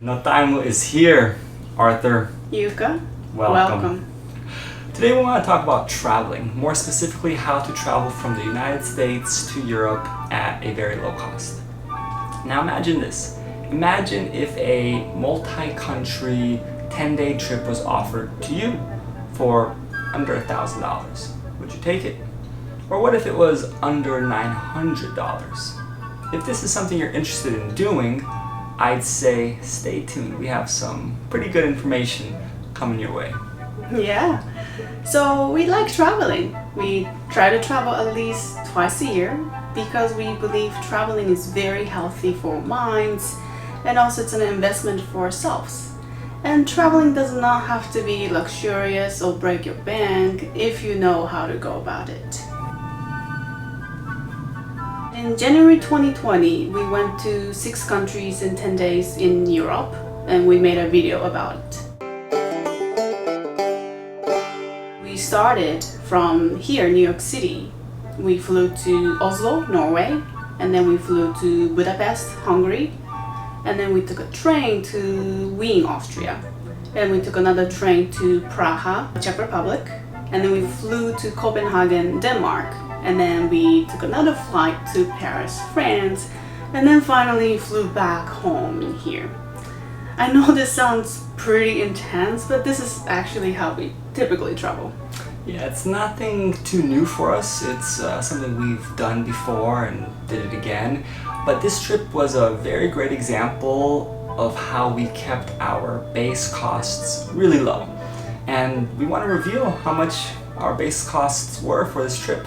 No Taimu is here. Arthur. Yuka. Welcome. Today we want to talk about traveling, more specifically how to travel from the United States to Europe at a very low cost. Now imagine this. Imagine if a multi-country 10-day trip was offered to you for under $1,000. Would you take it? Or what if it was under $900? If this is something you're interested in doing, I'd say stay tuned. We have some pretty good information coming your way. Yeah. So we like traveling. We try to travel at least twice a year because we believe traveling is very healthy for our minds, and also it's an investment for ourselves. And traveling does not have to be luxurious or break your bank if you know how to go about it. In January 2020, we went to 6 countries in 10 days in Europe, and we made a video about it. We started from here, New York City. We flew to Oslo, Norway, and then we flew to Budapest, Hungary, and then we took a train to Wien, Austria, and we took another train to Praha, Czech Republic, and then we flew to Copenhagen, Denmark, and then we took another flight to Paris, France, and then finally flew back home in here. I know this sounds pretty intense, but this is actually how we typically travel. Yeah, it's nothing too new for us. It's something we've done before and did it again. But this trip was a very great example of how we kept our base costs really low. And we want to reveal how much our base costs were for this trip.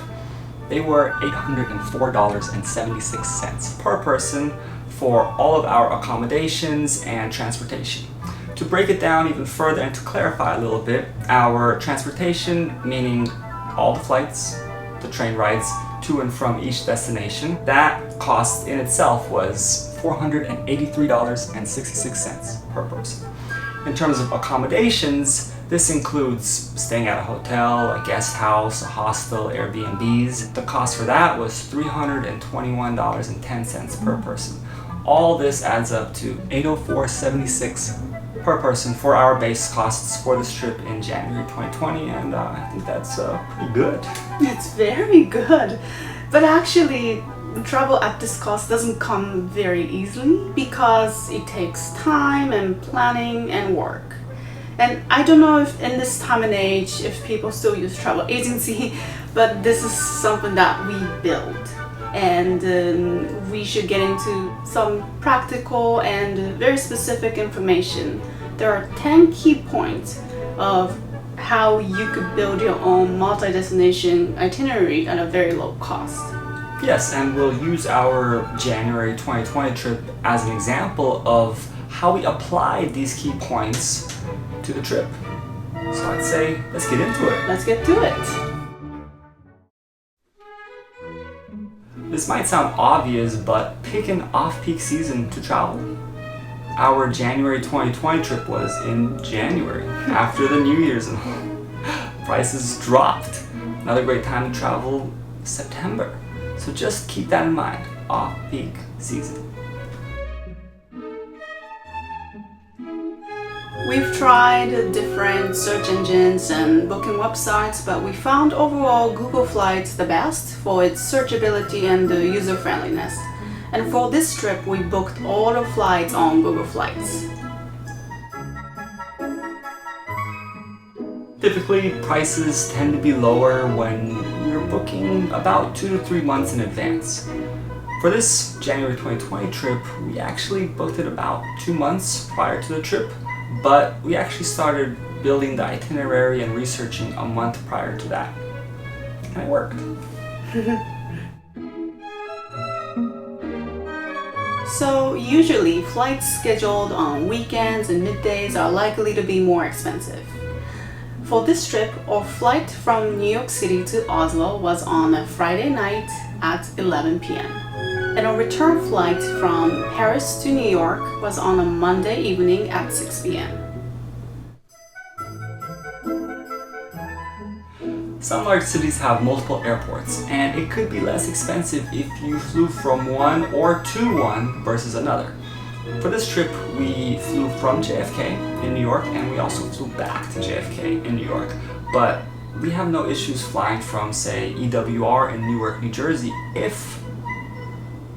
They were $804.76 per person for all of our accommodations and transportation. To break it down even further and to clarify a little bit, our transportation, meaning all the flights, the train rides to and from each destination, that cost in itself was $483.66 per person. In terms of accommodations, this includes staying at a hotel, a guest house, a hostel, Airbnbs. The cost for that was $321.10 per person. All this adds up to $804.76 per person for our base costs for this trip in January 2020, and I think that's pretty good. It's very good. But actually, travel at this cost doesn't come very easily because it takes time and planning and work. And I don't know if in this time and age if people still use travel agency, but this is something that we build. And we should get into some practical and very specific information. There are 10 key points of how you could build your own multi-destination itinerary at a very low cost. Yes, and we'll use our January 2020 trip as an example of how we applied these key points to the trip. So I'd say, let's get into it. Let's get to it. This might sound obvious, but pick an off-peak season to travel. Our January 2020 trip was in January, after the New Year's, and prices dropped. Another great time to travel, September. So just keep that in mind, off-peak season. We've tried different search engines and booking websites, but we found overall Google Flights the best for its searchability and the user-friendliness. And for this trip, we booked all the flights on Google Flights. Typically, prices tend to be lower when you're booking about 2 to 3 months in advance. For this January 2020 trip, we actually booked it about 2 months prior to the trip, but we actually started building the itinerary and researching a month prior to that. And it worked. So usually, flights scheduled on weekends and middays are likely to be more expensive. For this trip, our flight from New York City to Oslo was on a Friday night at 11 p.m. And our return flight from Paris to New York was on a Monday evening at 6 p.m. Some large cities have multiple airports, and it could be less expensive if you flew from one or to one versus another. For this trip, we flew from JFK in New York, and we also flew back to JFK in New York. But we have no issues flying from, say, EWR in Newark, New Jersey, if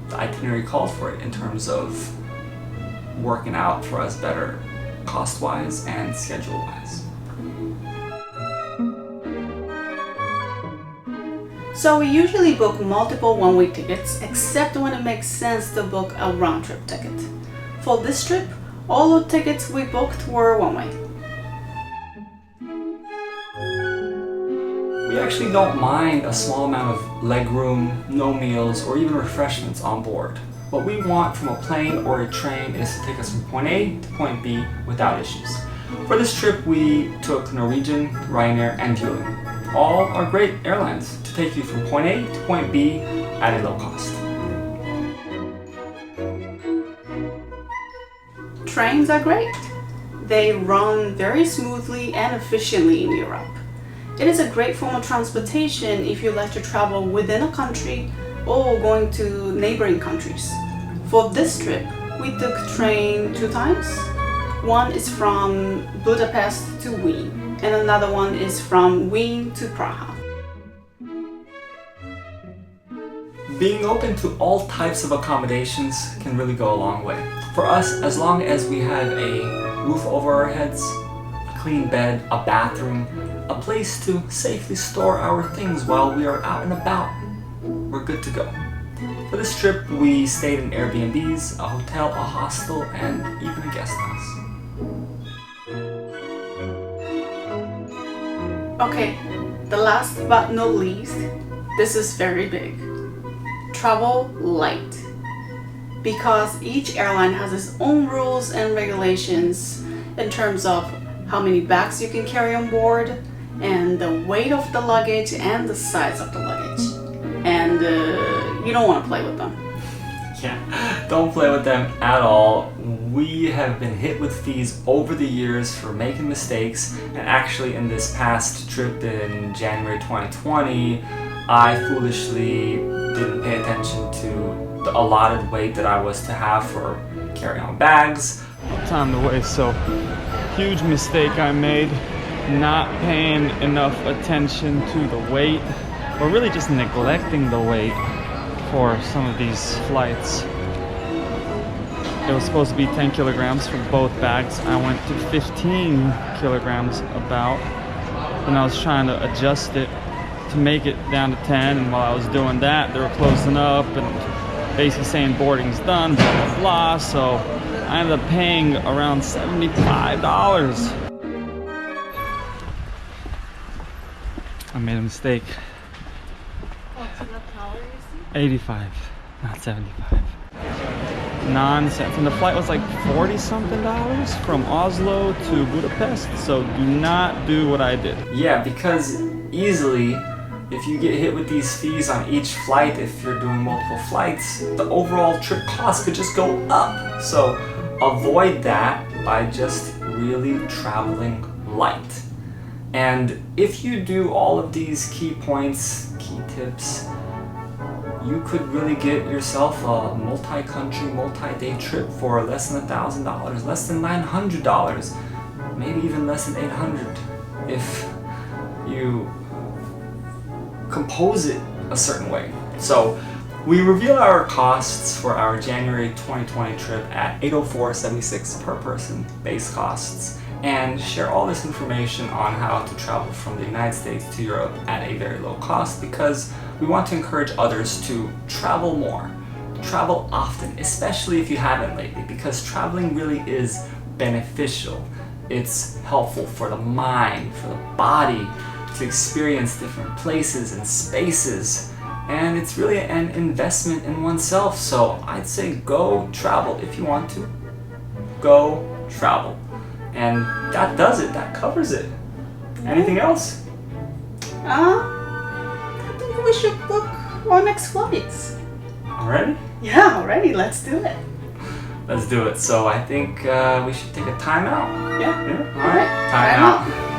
the itinerary called for it in terms of working out for us better cost-wise and schedule-wise. So we usually book multiple one-way tickets, except when it makes sense to book a round-trip ticket. For this trip, all the tickets we booked were one-way. We actually don't mind a small amount of legroom, no meals, or even refreshments on board. What we want from a plane or a train is to take us from point A to point B without issues. For this trip, we took Norwegian, Ryanair, and Vueling. All are great airlines to take you from point A to point B at a low cost. Trains are great. They run very smoothly and efficiently in Europe. It is a great form of transportation if you like to travel within a country or going to neighboring countries. For this trip, we took train 2 times. One is from Budapest to Wien, and another one is from Wien to Praha. Being open to all types of accommodations can really go a long way. For us, as long as we have a roof over our heads, a clean bed, a bathroom, a place to safely store our things while we are out and about, we're good to go. For this trip, we stayed in Airbnbs, a hotel, a hostel, and even a guest house. Okay, the last but not least, this is very big. Travel light. Because each airline has its own rules and regulations in terms of how many bags you can carry on board, and the weight of the luggage and the size of the luggage. And you don't want to play with them. Yeah, don't play with them at all. We have been hit with fees over the years for making mistakes, and actually in this past trip in January 2020, I foolishly didn't pay attention to the allotted weight that I was to have for carry-on bags. Time to waste, so huge mistake I made, not paying enough attention to the weight, or really just neglecting the weight for some of these flights. It was supposed to be 10 kilograms for both bags. I went to 15 kilograms about, and I was trying to adjust it to make it down to 10, and while I was doing that, they were closing up and basically saying boarding's done, blah blah blah, so I ended up paying around $75. I made a mistake. Oh, so that's how you see? 85, not 75. Nonsense. And the flight was like 40 something dollars from Oslo to Budapest, so do not do what I did. Yeah, because easily, if you get hit with these fees on each flight, if you're doing multiple flights, the overall trip cost could just go up. So avoid that by just really traveling light. And if you do all of these key points, key tips, you could really get yourself a multi-country, multi-day trip for less than $1,000, less than $900, maybe even less than $800 if you compose it a certain way. So we reveal our costs for our January 2020 trip at $804.76 per person, base costs, and share all this information on how to travel from the United States to Europe at a very low cost, because we want to encourage others to travel more, travel often, especially if you haven't lately, because traveling really is beneficial. It's helpful for the mind, for the body, to experience different places and spaces, and it's really an investment in oneself. So I'd say go travel if you want to. Go travel. And that does it, that covers it. Anything else? I think we should book our next flights. Already? Yeah, already, let's do it. Let's do it. So I think we should take a time out. Yeah. Alright, time out.